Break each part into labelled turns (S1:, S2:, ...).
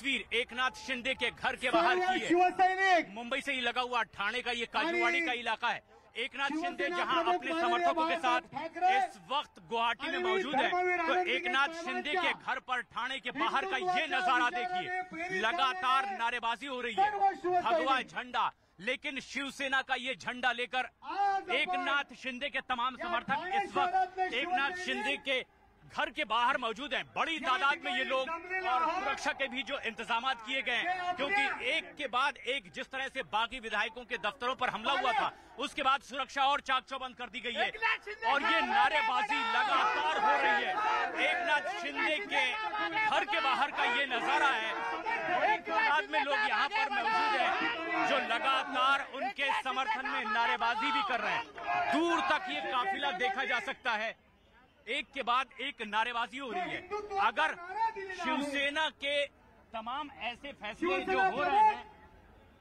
S1: तस्वीर एकनाथ शिंदे के घर के बाहर की है। मुंबई से ही लगा हुआ ठाणे का ये काजूवाड़ी का इलाका है। एकनाथ शिंदे जहां अपने समर्थकों के साथ इस वक्त गुवाहाटी में मौजूद है, तो एकनाथ शिंदे के घर पर ठाणे के बाहर का ये नजारा देखिए। लगातार नारेबाजी हो रही है, भगवा झंडा, लेकिन शिवसेना का ये झंडा लेकर एकनाथ शिंदे के तमाम समर्थक इस वक्त एकनाथ शिंदे के घर के बाहर मौजूद हैं। बड़ी तादाद में ये लोग और सुरक्षा के भी जो इंतजाम किए गए हैं, क्योंकि एक के बाद एक जिस तरह से बागी विधायकों के दफ्तरों पर हमला हुआ था, उसके बाद सुरक्षा और चाक चौबंद कर दी गई है और ये नारेबाजी लगातार हो रही है। एकनाथ शिंदे के घर के बाहर का ये नजारा है। बड़ी तादाद में लोग यहाँ पर मौजूद हैं जो लगातार उनके समर्थन में नारेबाजी भी कर रहे हैं। दूर तक ये काफिला देखा जा सकता है, एक के बाद एक नारेबाजी हो रही है। अगर शिवसेना के तमाम ऐसे फैसले जो हो रहे हैं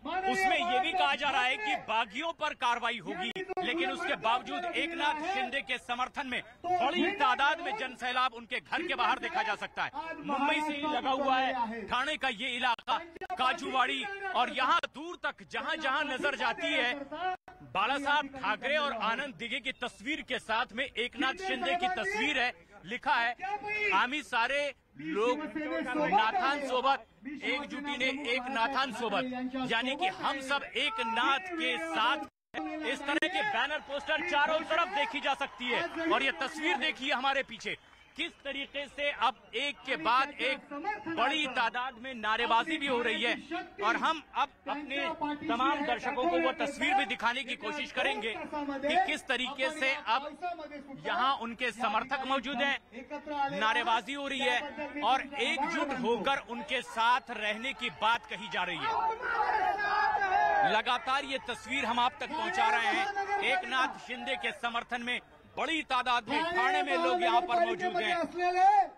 S1: उसमें यह भी कहा जा रहा है कि बागियों पर कार्रवाई होगी, लेकिन उसके बावजूद एकनाथ शिंदे के समर्थन में बड़ी तादाद में जनसैलाब उनके घर के बाहर देखा जा सकता है। मुंबई से ही लगा हुआ है ठाणे का ये इलाका काजूवाड़ी, और यहाँ दूर तक जहाँ जहाँ नजर जाती है बाला साहब ठाकरे और आनंद दिघे की तस्वीर के साथ में एकनाथ शिंदे की तस्वीर है। लिखा है आम्ही सारे लोग नाथान सोबत, एकजुटी ने एक नाथान सोबत, यानी कि हम सब एक नाथ के साथ। इस तरह के बैनर पोस्टर चारों तरफ देखी जा सकती है और ये तस्वीर देखिए हमारे पीछे किस तरीके से अब एक के बाद एक बड़ी तादाद में नारेबाजी भी हो रही है। और हम अब अपने तमाम दर्शकों को वो तस्वीर भी दिखाने की कोशिश करेंगे कि किस तरीके से अब यहाँ उनके समर्थक मौजूद हैं, नारेबाजी हो रही है और एकजुट होकर उनके साथ रहने की बात कही जा रही है। लगातार ये तस्वीर हम आप तक पहुंचा रहे हैं। एकनाथ शिंदे के समर्थन में बड़ी तादाद में ठाणे में लोग यहाँ पर मौजूद हैं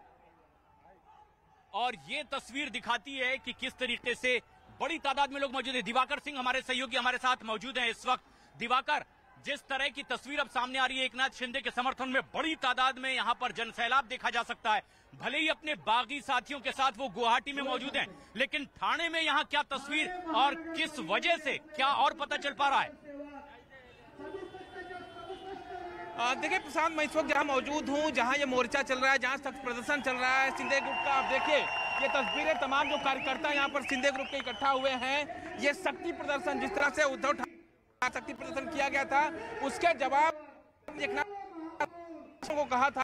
S1: और ये तस्वीर दिखाती है कि किस तरीके से बड़ी तादाद में लोग मौजूद हैं। दिवाकर सिंह हमारे सहयोगी हमारे साथ मौजूद हैं इस वक्त। दिवाकर, जिस तरह की तस्वीर अब सामने आ रही है, एकनाथ शिंदे के समर्थन में बड़ी तादाद में यहाँ पर जनसैलाब देखा जा सकता है। भले ही अपने बागी साथियों के साथ वो गुवाहाटी में मौजूद हैं, लेकिन ठाणे में यहाँ क्या तस्वीर और किस वजह से क्या और पता चल पा रहा है?
S2: देखिए प्रशांत, मैं इस वक्त जहाँ मौजूद हूँ, जहाँ ये मोर्चा चल रहा है, जहाँ सख्त प्रदर्शन चल रहा है शिंदे ग्रुप का, आप देखिए ये तस्वीरें, तमाम जो कार्यकर्ता यहाँ पर शिंदे ग्रुप के इकट्ठा हुए हैं। ये शक्ति प्रदर्शन, जिस तरह से उद्धव ठाकरे शक्ति प्रदर्शन किया गया था, उसके जवाब एकनाथ को कहा था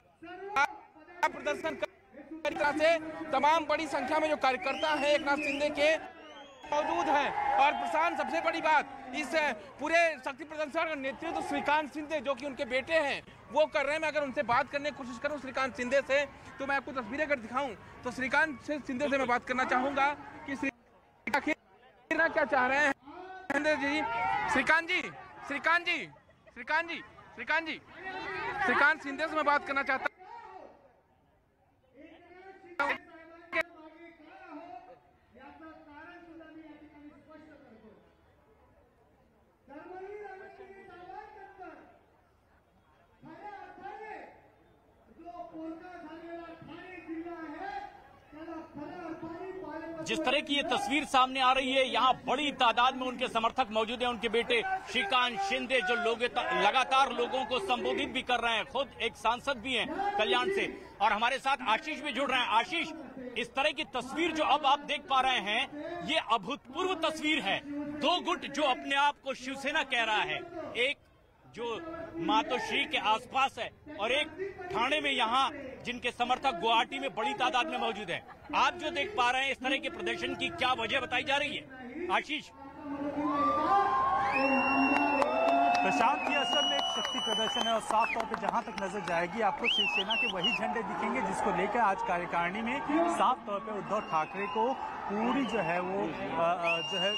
S2: प्रदर्शन तरह से तमाम बड़ी संख्या में जो कार्यकर्ता हैं एकनाथ शिंदे के मौजूद हैं। और प्रशांत, सबसे बड़ी बात, इस पूरे शक्ति प्रदर्शन का नेतृत्व तो श्रीकांत शिंदे जो कि उनके बेटे हैं वो कर रहे हैं। मैं अगर उनसे बात करने की कोशिश करूं श्रीकांत शिंदे से, तो मैं आपको तस्वीरें अगर दिखाऊं तो श्रीकांत शिंदे से मैं बात करना चाहूंगा कि आखिर क्या चाह रहे हैं शिंदे जी। श्रीकांत शिंदे से मैं बात करना चाहता हूँ।
S1: जिस तरह की ये तस्वीर सामने आ रही है, यहाँ बड़ी तादाद में उनके समर्थक मौजूद हैं। उनके बेटे श्रीकांत शिंदे जो लगातार लोगों को संबोधित भी कर रहे हैं, खुद एक सांसद भी हैं कल्याण से, और हमारे साथ आशीष भी जुड़ रहे हैं। आशीष, इस तरह की तस्वीर जो अब आप देख पा रहे हैं, ये अभूतपूर्व तस्वीर है। दो गुट जो अपने आप को शिवसेना कह रहा है, एक जो मातोश्री के आसपास है और एक ठाणे में यहाँ जिनके समर्थक गुवाहाटी में बड़ी तादाद में मौजूद हैं। आप जो देख पा रहे हैं इस तरह के प्रदर्शन की क्या वजह बताई जा रही है? आशीष।
S3: प्रशांत, ये असल में एक शक्ति प्रदर्शन है और साफ तौर पे जहां तक नजर जाएगी आपको शिवसेना के वही झंडे दिखेंगे जिसको लेकर आज कार्यकारिणी में साफ तौर पे उद्धव ठाकरे को पूरी जो है वो जो है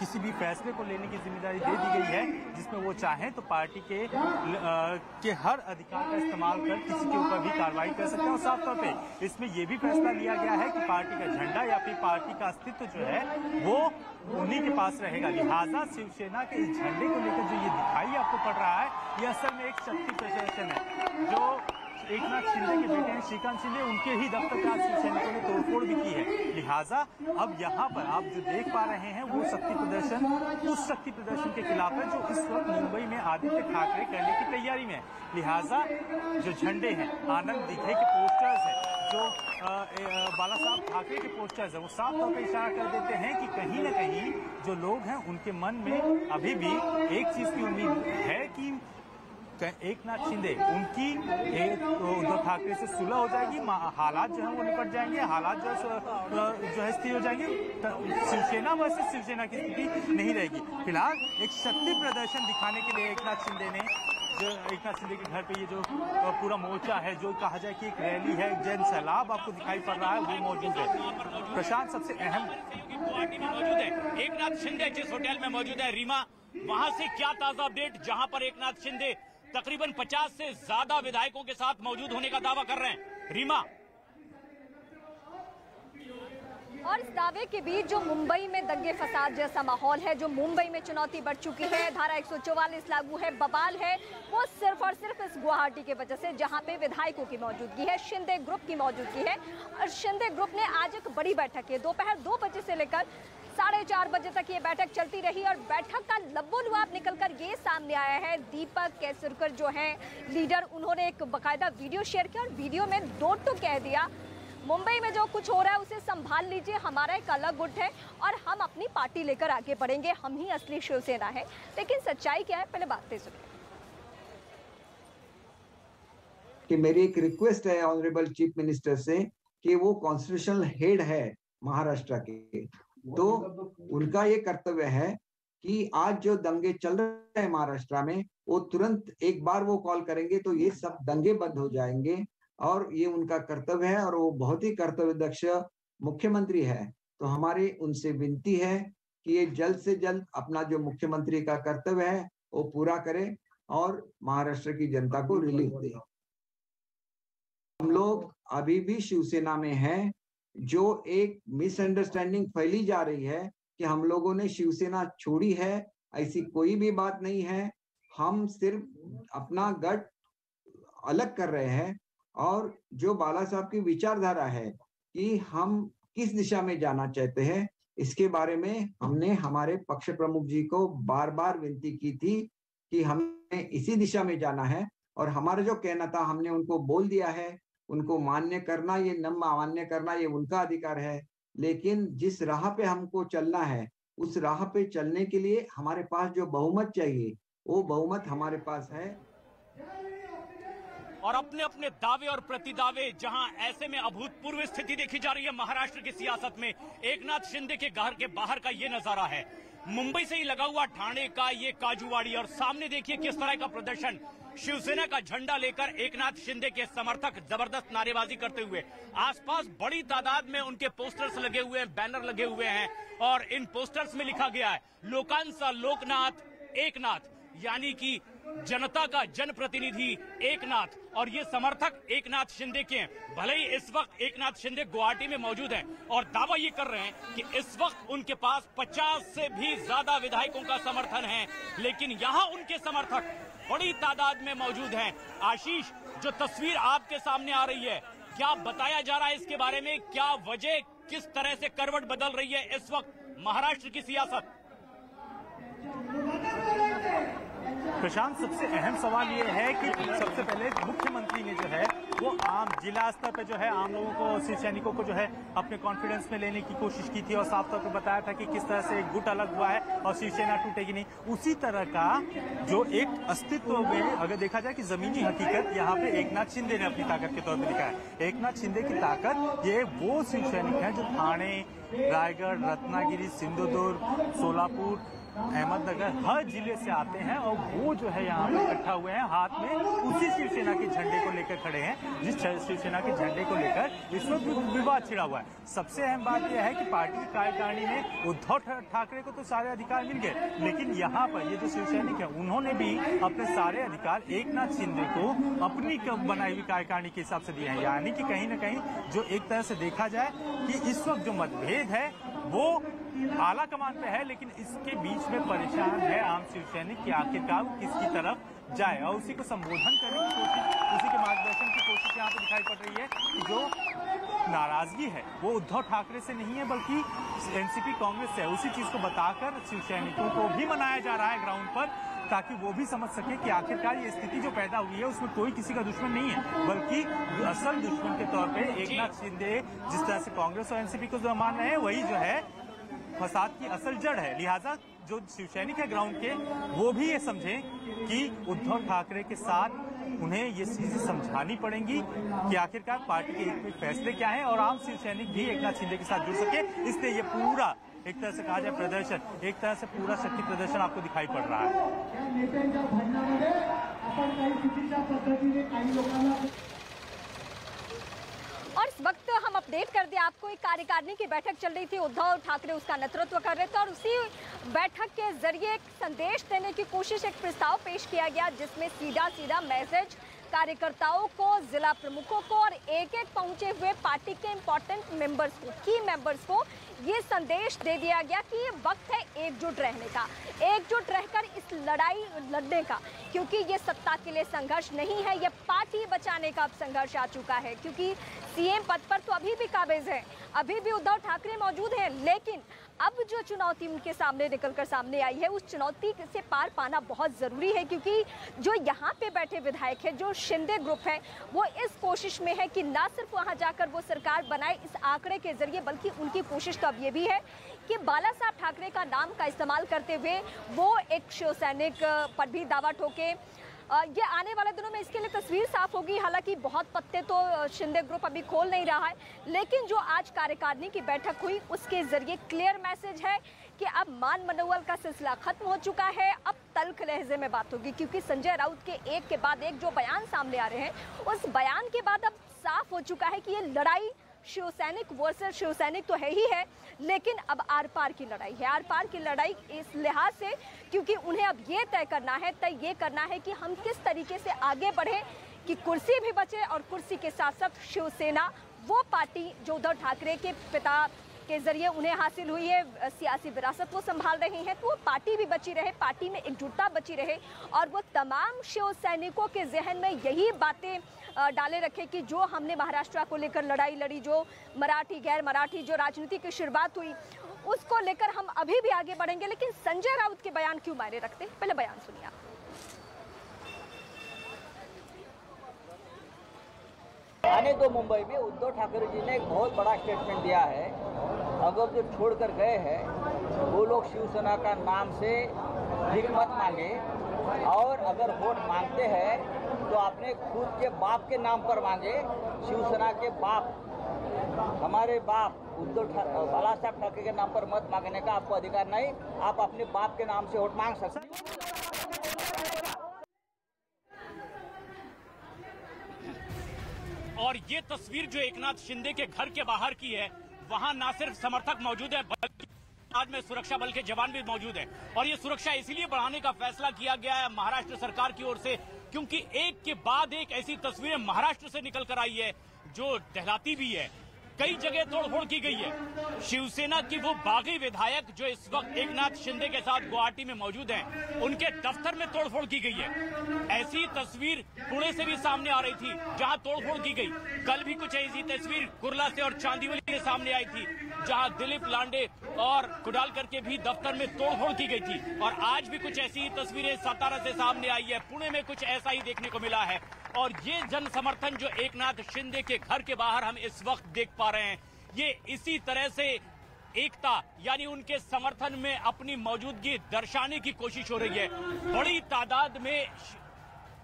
S3: किसी भी फैसले को लेने की जिम्मेदारी दे दी गई है, जिसमें वो चाहें तो पार्टी के हर अधिकार का इस्तेमाल कर किसी के ऊपर भी कार्रवाई कर सकते हैं। और साफ तौर पे इसमें ये भी फैसला लिया गया है कि पार्टी का झंडा या फिर पार्टी का अस्तित्व जो है वो उन्हीं के पास रहेगा। लिहाजा शिवसेना के इस झंडे को लेकर जो ये दिखाई आपको पड़ रहा है, ये असल में एक शक्ति प्रदर्शन है जो एकनाथ शिंदे के बेटे हैं श्रीकांत शिंदे, उनके ही दफ्तर का शिवसैनिकों ने तोड़फोड़ भी की है। लिहाजा अब यहाँ पर आप जो देख पा रहे हैं वो शक्ति प्रदर्शन उस शक्ति प्रदर्शन के खिलाफ है जो इस वक्त मुंबई में आदित्य ठाकरे करने की तैयारी में है। लिहाजा जो झंडे हैं, आनंद दिघे के पोस्टर्स हैं, जो बाला साहब ठाकरे के पोस्टर्स हैं, वो साफ तौर पर इशारा कर देते हैं कि कहीं न कहीं जो लोग हैं उनके मन में अभी भी एक चीज की उम्मीद है कि एकनाथ शिंदे उनकी उद्धव ठाकरे से सुलह हो जाएगी, हालात जो है वो निपट जाएंगे, हालात जो है स्थिर हो जाएंगे, शिवसेना वर्सेस शिवसेना की स्थिति नहीं रहेगी। फिलहाल एक शक्ति प्रदर्शन दिखाने के लिए एकनाथ शिंदे के घर पे ये जो पूरा मोर्चा है, जो कहा जाए कि एक रैली है, जन सैलाब आपको दिखाई पड़ रहा है, वो मौजूद है। प्रशांत, सबसे अहम
S1: गुवाहाटी में मौजूद है एकनाथ शिंदे जिस होटल में मौजूद है, रीमा, वहां से क्या ताजा अपडेट, जहां पर एकनाथ शिंदे तकरीबन 50 से ज्यादा विधायकों के साथ मौजूद होने का दावा कर रहे हैं। रीमा,
S4: और इस दावे के बीच जो मुंबई में दंगे फसाद जैसा माहौल है, जो मुंबई में चुनौती बढ़ चुकी है, धारा 144 लागू है, बवाल है, वो सिर्फ और सिर्फ इस गुवाहाटी की वजह से, जहां पे विधायकों की मौजूदगी है, शिंदे ग्रुप की मौजूदगी है। और शिंदे ग्रुप ने आज एक बड़ी बैठक की, दोपहर 2 बजे से लेकर 4:30 बजे तक ये बैठक चलती रही और बैठक का लबोलुआब निकलकर ये सामने आया है। दीपक केसरकर जो हैं लीडर, उन्होंने एक बकायदा वीडियो शेयर किया और वीडियो में दो टूक कह दिया, मुंबई में जो कुछ हो रहा है उसे संभाल लीजिए, हमारा एक अलग गुट है और हम अपनी पार्टी लेकर आगे बढ़ेंगे, हम ही असली शिवसेना है। लेकिन सच्चाई क्या है, पहले बातें सुनिए।
S5: कि मेरी एक रिक्वेस्ट है ऑनरेबल चीफ मिनिस्टर से कि वो कॉन्स्टिट्यूशनल हेड है महाराष्ट्र के, तो उनका ये कर्तव्य है कि आज जो दंगे चल रहे हैं महाराष्ट्र में, वो तुरंत एक बार वो कॉल करेंगे तो ये सब दंगे बंद हो जाएंगे, और ये उनका कर्तव्य है और वो बहुत ही कर्तव्य दक्ष मुख्यमंत्री है। तो हमारी उनसे विनती है कि ये जल्द से जल्द अपना जो मुख्यमंत्री का कर्तव्य है वो पूरा करें और महाराष्ट्र की जनता को रिलीफ दे। हम लोग अभी भी शिवसेना में हैं। जो एक मिसअंडरस्टैंडिंग फैली जा रही है कि हम लोगों ने शिवसेना छोड़ी है, ऐसी कोई भी बात नहीं है। हम सिर्फ अपना गट अलग कर रहे हैं और जो बाला साहब की विचारधारा है कि हम किस दिशा में जाना चाहते हैं, इसके बारे में हमने हमारे पक्ष प्रमुख जी को बार बार विनती की थी कि हमें इसी दिशा में जाना है, और हमारा जो कहना था हमने उनको बोल दिया है। उनको मान्य करना, ये न मान्य करना, ये उनका अधिकार है, लेकिन जिस राह पे हमको चलना है उस राह पे चलने के लिए हमारे पास जो बहुमत चाहिए वो बहुमत हमारे पास है।
S1: और अपने अपने दावे और प्रतिदावे, जहां ऐसे में अभूतपूर्व स्थिति देखी जा रही है महाराष्ट्र की सियासत में। एकनाथ शिंदे के घर के बाहर का ये नजारा है, मुंबई से ही लगा हुआ ठाणे का ये काजूवाड़ी, और सामने देखिए किस तरह का प्रदर्शन, शिवसेना का झंडा लेकर एकनाथ शिंदे के समर्थक जबरदस्त नारेबाजी करते हुए। आसपास बड़ी तादाद में उनके पोस्टर्स लगे हुए हैं, बैनर लगे हुए हैं, और इन पोस्टर्स में लिखा गया है लोकांचा लोकनाथ एकनाथ, यानी कि जनता का जनप्रतिनिधि एकनाथ। और ये समर्थक एकनाथ शिंदे के हैं। भले ही इस वक्त एकनाथ शिंदे गुवाहाटी में मौजूद हैं और दावा ये कर रहे हैं कि इस वक्त उनके पास 50 से भी ज्यादा विधायकों का समर्थन है, लेकिन यहाँ उनके समर्थक बड़ी तादाद में मौजूद हैं। आशीष, जो तस्वीर आपके सामने आ रही है, क्या बताया जा रहा है इसके बारे में? क्या वजह, किस तरह से करवट बदल रही है इस वक्त महाराष्ट्र की सियासत?
S3: प्रशांत, सबसे अहम सवाल ये है कि सबसे पहले मुख्यमंत्री ने जो है वो आम जिला स्तर पर जो है आम लोगों को, शिव सैनिकों को जो है अपने कॉन्फिडेंस में लेने की कोशिश की थी और साफ तौर पर बताया था कि किस तरह से एक गुट अलग हुआ है और शिवसेना टूटेगी नहीं। उसी तरह का जो एक अस्तित्व में अगर देखा जाए कि जमीनी हकीकत यहाँ पे एकनाथ शिंदे ने अपनी ताकत के तौर पर लिखा है। एकनाथ शिंदे की ताकत, ये वो शिव सैनिक है जो ठाणे, रायगढ़, रत्नागिरी, सिंधुदुर्ग, सोलापुर, अहमदनगर हर जिले से आते हैं और वो जो है यहाँ पे इकट्ठा हुए हैं, हाथ में उसी शिवसेना के झंडे को लेकर खड़े हैं जिस शिवसेना के झंडे को लेकर इस वक्त विवाद छिड़ा हुआ है। सबसे अहम बात यह है कि पार्टी की कार्यकारिणी में उद्धव ठाकरे को तो सारे अधिकार मिल गए, लेकिन यहाँ पर ये जो शिवसैनिक है उन्होंने भी अपने सारे अधिकार एकनाथ शिंदे को अपनी बनाई हुई कार्यकारिणी के हिसाब से दिए हैं। यानी कि कहीं ना कहीं जो एक तरह से देखा जाए कि इस वक्त जो मतभेद है वो आला कमान पे है, लेकिन इसके बीच में परेशान है आम शिवसैनिक कि आखिरकार किसकी तरफ जाए, और उसी को संबोधन करने की कोशिश, उसी के मार्गदर्शन की कोशिश यहाँ पे दिखाई पड़ रही है कि जो नाराजगी है वो उद्धव ठाकरे से नहीं है बल्कि एनसीपी कांग्रेस से है। उसी चीज को बताकर शिवसैनिकों को भी मनाया जा रहा है ग्राउंड पर, ताकि वो भी समझ सके कि आखिरकार ये स्थिति जो पैदा हुई है उसमें कोई किसी का दुश्मन नहीं है, बल्कि असल दुश्मन के तौर पे एकनाथ शिंदे जिस तरह से कांग्रेस और एनसीपी को जो मान रहे हैं वही जो है फसाद की असल जड़ है। लिहाजा जो शिवसैनिक है ग्राउंड के वो भी ये समझें कि उद्धव ठाकरे के साथ उन्हें ये चीजें समझानी पड़ेंगी कि आखिरकार पार्टी के एक फैसले क्या है, और आम शिवसैनिक भी एकनाथ शिंदे के साथ जुड़ सके। इसलिए ये पूरा एक तरह से कहा जाए प्रदर्शन, एक तरह से पूरा शक्ति प्रदर्शन आपको दिखाई पड़ रहा है।
S4: और इस वक्त हम अपडेट कर दें आपको, एक कार्यकारिणी की बैठक चल रही थी, उद्धव ठाकरे उसका नेतृत्व कर रहे थे और उसी बैठक के जरिए एक संदेश देने की कोशिश, एक प्रस्ताव पेश किया गया जिसमें सीधा मैसेज कार्यकर्ताओं को, जिला प्रमुखों को और एक एक पहुंचे हुए पार्टी के इंपॉर्टेंट मेंबर्स को, की मेंबर्स को ये संदेश दे दिया गया कि ये वक्त है एकजुट रहने का, एकजुट रहकर इस लड़ाई लड़ने का, क्योंकि ये सत्ता के लिए संघर्ष नहीं है, ये पार्टी बचाने का अब संघर्ष आ चुका है। क्योंकि सीएम पद पर तो अभी भी काबिज है, अभी भी उद्धव ठाकरे मौजूद हैं, लेकिन अब जो चुनौती उनके सामने निकलकर सामने आई है उस चुनौती से पार पाना बहुत ज़रूरी है। क्योंकि जो यहाँ पे बैठे विधायक हैं, जो शिंदे ग्रुप है, वो इस कोशिश में है कि ना सिर्फ वहाँ जाकर वो सरकार बनाए इस आंकड़े के जरिए, बल्कि उनकी कोशिश तो अब ये भी है कि बाला साहब ठाकरे का नाम का इस्तेमाल करते हुए वो एक शिवसैनिक पर भी दावा ठोके। ये आने वाले दिनों में इसके लिए तस्वीर साफ होगी। हालांकि बहुत पत्ते तो शिंदे ग्रुप अभी खोल नहीं रहा है, लेकिन जो आज कार्यकारिणी की बैठक हुई उसके जरिए क्लियर मैसेज है कि अब मान मनोवल का सिलसिला खत्म हो चुका है, अब तल्ख लहजे में बात होगी। क्योंकि संजय राउत के एक के बाद एक जो बयान सामने आ रहे हैं, उस बयान के बाद अब साफ हो चुका है कि ये लड़ाई शिवसैनिक वर्सेस शिवसैनिक तो है ही है, लेकिन अब आर पार की लड़ाई है। आर पार की लड़ाई इस लिहाज से क्योंकि उन्हें अब ये तय करना है कि हम किस तरीके से आगे बढ़े कि कुर्सी भी बचे और कुर्सी के साथ साथ शिवसेना, वो पार्टी जो उद्धव ठाकरे के पिता के जरिए उन्हें हासिल हुई है, सियासी विरासत वो संभाल रहे हैं, तो वो पार्टी भी बची रहे, पार्टी में एकजुटता बची रहे और वो तमाम शिव सैनिकों के जहन में यही बातें डाले रखे कि जो हमने महाराष्ट्र को लेकर लड़ाई लड़ी, जो मराठी गैर मराठी जो राजनीति की शुरुआत हुई, उसको लेकर हम अभी भी आगे बढ़ेंगे। लेकिन संजय राउत के बयान क्यों मायने रखते हैं, पहले बयान सुनिए आप।
S6: आने दो मुंबई में उद्धव ठाकरे जी ने एक बहुत बड़ा स्टेटमेंट दिया है, अगर जो छोड़कर गए हैं वो लोग शिवसेना का नाम से भीख मत मांगे, और अगर वोट मांगते हैं तो अपने खुद के बाप के नाम पर मांगे। शिवसेना के बाप, हमारे बाप बाला साहब ठाकरे के नाम पर मत मांगने का आपको अधिकार नहीं, आप अपने बाप के नाम से वोट मांग सकते हैं।
S1: और ये तस्वीर जो एकनाथ शिंदे के घर के बाहर की है, वहां ना सिर्फ समर्थक मौजूद है बल्कि आज में सुरक्षा बल के जवान भी मौजूद हैं। और ये सुरक्षा इसीलिए बढ़ाने का फैसला किया गया है महाराष्ट्र सरकार की ओर से, क्योंकि एक के बाद एक ऐसी तस्वीरें महाराष्ट्र से निकल कर आई है जो दहलाती भी है। कई जगह तोड़फोड़ की गई है। शिवसेना की वो बागी विधायक जो इस वक्त एकनाथ शिंदे के साथ गुवाहाटी में मौजूद हैं, उनके दफ्तर में तोड़फोड़ की गई है। ऐसी तस्वीर पुणे से भी सामने आ रही थी जहां तोड़फोड़ की गई। कल भी कुछ ऐसी तस्वीर कुर्ला से और चांदीवली के सामने आई थी जहां दिलीप लांडे और कुडालकर के भी दफ्तर में तोड़फोड़ की गई थी। और आज भी कुछ ऐसी तस्वीरें सातारा से सामने आई है, पुणे में कुछ ऐसा ही देखने को मिला है। और ये जन समर्थन जो एकनाथ शिंदे के घर के बाहर हम इस वक्त देख पा रहे हैं, ये इसी तरह से एकता यानी उनके समर्थन में अपनी मौजूदगी दर्शाने की कोशिश हो रही है। बड़ी तादाद में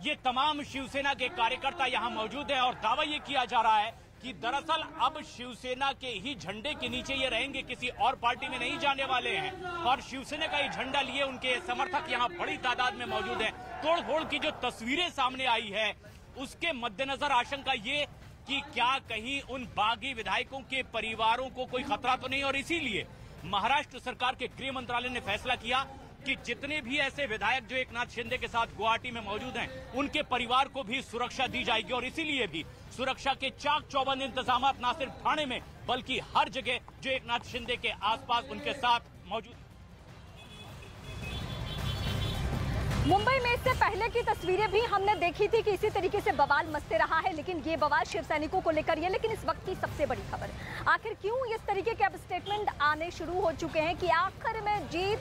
S1: ये तमाम शिवसेना के कार्यकर्ता यहाँ मौजूद हैं और दावा ये किया जा रहा है कि दरअसल अब शिवसेना के ही झंडे के नीचे ये रहेंगे, किसी और पार्टी में नहीं जाने वाले हैं। और शिवसेना का ही झंडा लिए उनके समर्थक यहाँ बड़ी तादाद में मौजूद हैं। तोड़फोड़ की जो तस्वीरें सामने आई है उसके मद्देनजर आशंका ये कि क्या कहीं उन बागी विधायकों के परिवारों को कोई खतरा तो नहीं, और इसीलिए महाराष्ट्र सरकार के गृह मंत्रालय ने फैसला किया कि जितने भी ऐसे विधायक जो एकनाथ शिंदे के साथ गुवाहाटी में मौजूद हैं, उनके परिवार को भी सुरक्षा दी जाएगी और इसीलिए भी सुरक्षा के चाक चौबंद इंतजाम न सिर्फ ठाणे में बल्कि हर जगह जो एकनाथ शिंदे के आसपास उनके साथ मौजूद।
S4: मुंबई में इससे पहले की तस्वीरें भी हमने देखी थी कि इसी तरीके से बवाल मचते रहा है, लेकिन ये बवाल शिव सैनिकों को लेकर ये। लेकिन इस वक्त की सबसे बड़ी खबर, आखिर क्यों इस तरीके के अब स्टेटमेंट आने शुरू हो चुके हैं कि आखिर में जीत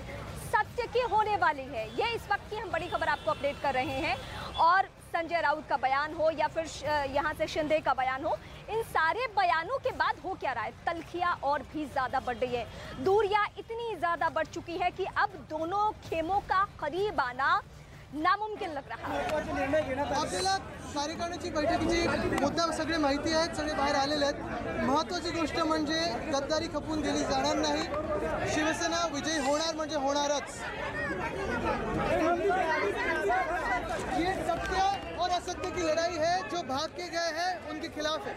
S4: सत्य की होने वाली है, ये इस वक्त की हम बड़ी खबर आपको अपडेट कर रहे हैं। और संजय राउत का बयान हो या फिर यहाँ से शिंदे का बयान हो, इन सारे बयानों के बाद हो क्या रहा है, तलखियां और भी ज्यादा बढ़ रही है, दूरियां इतनी ज्यादा बढ़ चुकी है कि अब दोनों खेमों का करीब आना नामुमकिन लग रहा है।
S7: आपल्याला कार्यकारिणीची बैठकीची मुद्दा सगळे माहिती आहेत, सगळे बाहेर आलेले आहेत। महत्त्वाची गोष्ट म्हणजे गद्दारी खपून गेली जाणार नाही, शिवसेना विजयी होणार म्हणजे होणारच। ये सत्य और असत्य की लड़ाई है, जो भाग के गए हैं उनके खिलाफ है।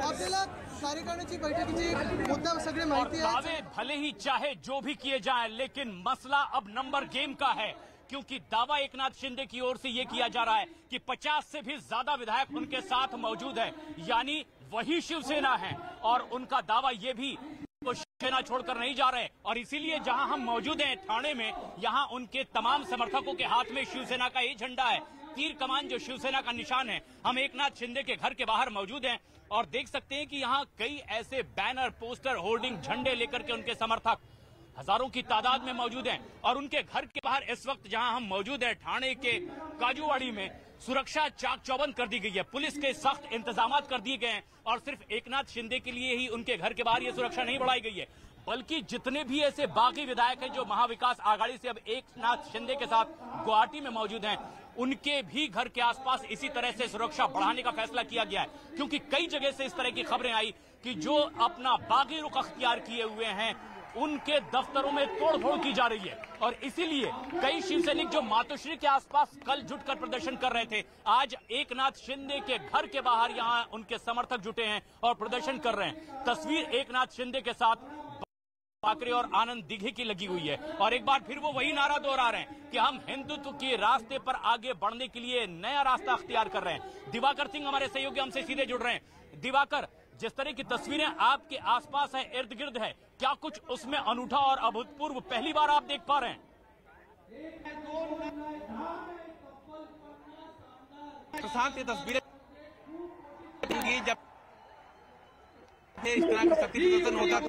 S7: आपल्याला कार्यकारिणीची बैठकीची मुद्दा सगळे माहिती आहे।
S1: दावे भले ही चाहे जो भी किए जाएं, लेकिन मसला अब नंबर गेम का है, क्योंकि दावा एकनाथ शिंदे की ओर से ये किया जा रहा है कि 50 से भी ज्यादा विधायक उनके साथ मौजूद है, यानी वही शिवसेना है। और उनका दावा ये भी वो शिवसेना छोड़कर नहीं जा रहे, और इसीलिए जहां हम मौजूद हैं ठाणे में, यहां उनके तमाम समर्थकों के हाथ में शिवसेना का ये झंडा है, तीर कमान जो शिवसेना का निशान है। हम एकनाथ शिंदे के घर के बाहर मौजूद हैं और देख सकते हैं कि यहाँ कई ऐसे बैनर, पोस्टर, होर्डिंग, झंडे लेकर के उनके समर्थक हजारों की तादाद में मौजूद हैं। और उनके घर के बाहर इस वक्त जहां हम मौजूद हैं ठाणे के काजूवाड़ी में, सुरक्षा चाक चौबंद कर दी गई है, पुलिस के सख्त इंतजाम कर दिए गए हैं। और सिर्फ एकनाथ शिंदे के लिए ही उनके घर के बाहर ये सुरक्षा नहीं बढ़ाई गई है, बल्कि जितने भी ऐसे बाकी विधायक हैं जो महाविकास आघाड़ी से अब एकनाथ शिंदे के साथ गुवाहाटी में मौजूद हैं, उनके भी घर के आसपास इसी तरह से सुरक्षा बढ़ाने का फैसला किया गया है। क्योंकि कई जगह से इस तरह की खबरें आई कि जो अपना बागी रुख अख्तियार किए हुए हैं, उनके दफ्तरों में तोड़फोड़ की जा रही है। और इसीलिए कई शिवसैनिक जो मातोश्री के आसपास कल जुटकर प्रदर्शन कर रहे थे, आज एकनाथ शिंदे के घर के बाहर यहां उनके समर्थक जुटे हैं और प्रदर्शन कर रहे हैं। तस्वीर एकनाथ शिंदे के साथ ठाकरे और आनंद दिघे की लगी हुई है, और एक बार फिर वो वही नारा दोहरा रहे हैं कि हम हिंदुत्व के रास्ते पर आगे बढ़ने के लिए नया रास्ता अख्तियार कर रहे हैं। दिवाकर सिंह हमारे सहयोगी हमसे सीधे जुड़ रहे हैं। दिवाकर, जिस तरह की तस्वीरें आपके आसपास है, इर्द गिर्द है, क्या कुछ उसमें अनूठा और अभूतपूर्व पहली बार आप देख पा रहे हैं?
S2: प्रशांत, ये तस्वीरें जब इस तरह का शक्ति प्रदर्शन होगा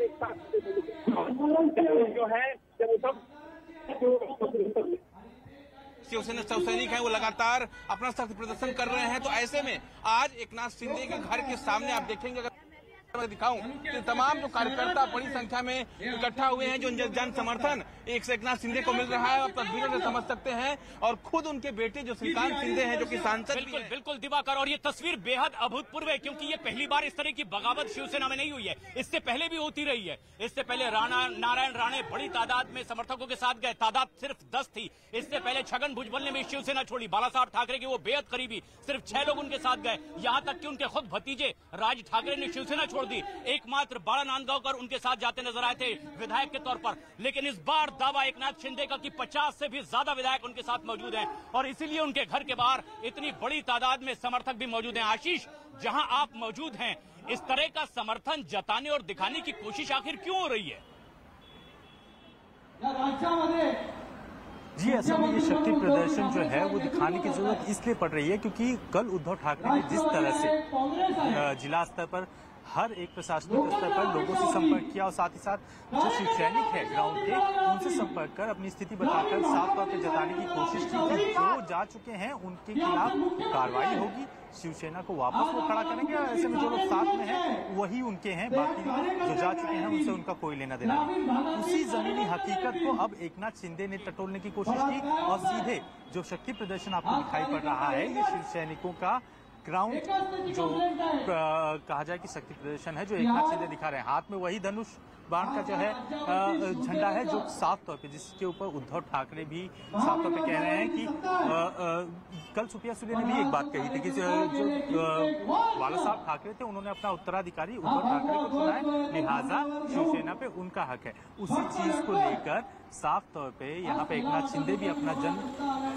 S2: जो है, शिवसेना सैनिक है वो लगातार अपना शक्ति प्रदर्शन कर रहे हैं। तो ऐसे में आज एकनाथ शिंदे के घर के सामने आप देखेंगे, अगर मैं दिखाऊं कि तमाम जो कार्यकर्ता बड़ी संख्या में इकट्ठा हुए हैं, जो जन समर्थन एक एकनाथ शिंदे को मिल रहा है, आप तस्वीरों से समझ सकते हैं। और खुद उनके बेटे जो श्रीकांत शिंदे हैं, जो कि सांसद
S1: बिल्कुल बिल्कुल दिवाकर, और ये तस्वीर बेहद अभूतपूर्व है, क्योंकि ये पहली बार इस तरह की बगावत शिवसेना में नहीं हुई है। इससे पहले भी होती रही है। इससे पहले नारायण राणे बड़ी तादाद में समर्थकों के साथ गए, तादाद सिर्फ 10 थी। इससे पहले छगन भुजबल ने भी शिवसेना छोड़ी, बाला साहब ठाकरे के वो बेहद करीबी सिर्फ 6 लोग उनके साथ गए। यहां तक कि उनके खुद भतीजे राज ठाकरे ने शिवसेना छोड़ दी, एकमात्र बाला नांदगांवकर उनके साथ जाते नजर आए थे विधायक के तौर पर। लेकिन इस बार दावा एकनाथ शिंदे का कि 50 से भी ज्यादा विधायक उनके साथ मौजूद हैं, और इसीलिए उनके घर के बाहर इतनी बड़ी तादाद में समर्थक भी मौजूद हैं। आशीष, जहां आप मौजूद हैं, इस तरह का समर्थन जताने और दिखाने की कोशिश आखिर क्यों हो रही है?
S3: जी, असल में ये शक्ति प्रदर्शन जो है वो दिखाने की जरूरत इसलिए पड़ रही है क्योंकि कल उद्धव ठाकरे ने जिस तरह से जिला स्तर पर हर एक प्रशासनिक स्तर पर लोगों से संपर्क किया और साथ ही साथ जो शिवसैनिक है ग्राउंड के, उनसे संपर्क कर अपनी स्थिति बताकर साफ तौर पर जताने की कोशिश की कि जो जा चुके हैं उनके खिलाफ कार्रवाई होगी, शिवसेना को वापस वो खड़ा करेंगे। और ऐसे में जो लोग साथ में हैं वही उनके हैं, बाकी जो जा चुके हैं उनसे उनका कोई लेना देना नहीं। उसी जमीनी हकीकत को अब एकनाथ शिंदे ने टटोलने की कोशिश की और सीधे जो शक्ति प्रदर्शन आपको दिखाई पड़ रहा है, ये शिवसैनिकों का ग्राउंड जो कहा जाए कि शक्ति प्रदर्शन है, जो एकनाथ शिंदे दिखा रहे हैं। हाथ में वही धनुष बाण का जो है झंडा है, जो साफ तौर पे जिसके ऊपर उद्धव ठाकरे भी साफ तौर पे कह रहे हैं कि कल सुप्रिया सुले ने भी एक बात कही थी कि जो बालासाहेब ठाकरे थे, उन्होंने अपना उत्तराधिकारी उद्धव ठाकरे को चुना है, लिहाजा शिवसेना पे उनका हक है। उसी चीज को लेकर साफ तौर पे यहाँ पे एकनाथ शिंदे भी अपना जन